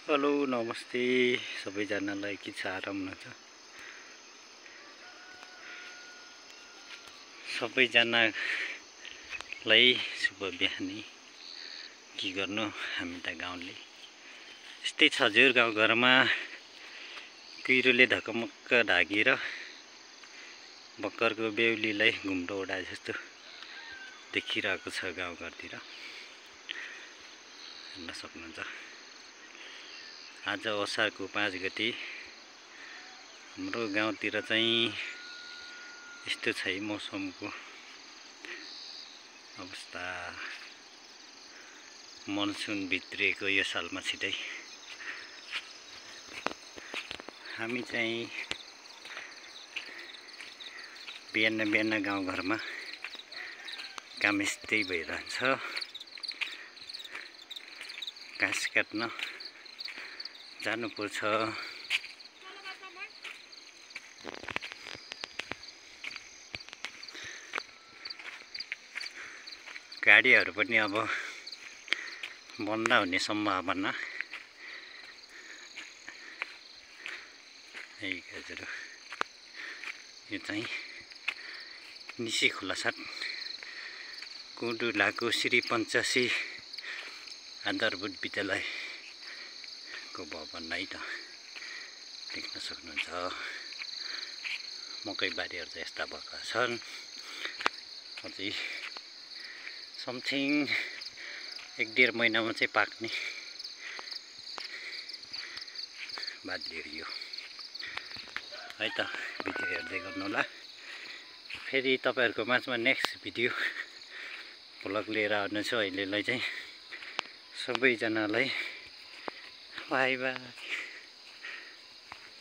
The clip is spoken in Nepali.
हेलो नमस्ते सबैजनालाई के छ आराम हुनुहुन्छ सबैजनालाई शुभ बिहानी के गर्नु हामी त गाउँले यस्तै छ हजुर गाउँघरमा कुहिरोले धकमक्क ढाकेर बक्करको बेहुलीलाई घुम्रो उडाए जस्तो देखिरहेको छ गाउँघरतिर हेर्न सक्नुहुन्छ। आज असारको 5 गते हाम्रो गाउँतिर चाहिँ यस्तो छ है मौसमको अवस्था। मनसुन भित्रिएको यो सालमा छिटै हामी चाहिँ बिहान गाउँघरमा काम यस्तै भइरहन्छ। घाँस काट्न जानुपर्छ। गाडीहरू पनि अब बन्द हुने सम्भावना हजुर। यो चाहिँ निसी खोलासाट कुडुलाको श्री पञ्चासी आधारभूत विद्यालयको भवन है त देख्न सक्नुहुन्छ। मकै बारीहरू चाहिँ यस्ता भएका छन्। अझै समथिङ 1-1.5 महिनामा चाहिँ पाक्ने बालीहरू यो है त। भिडियो हेर्दै गर्नुहोला। फेरि तपाईहरुको माझमा नेक्स्ट भिडियो भ्लग लिएर आउनेछु। अहिलेलाई चाहिँ सबैजनालाई बाई बाई।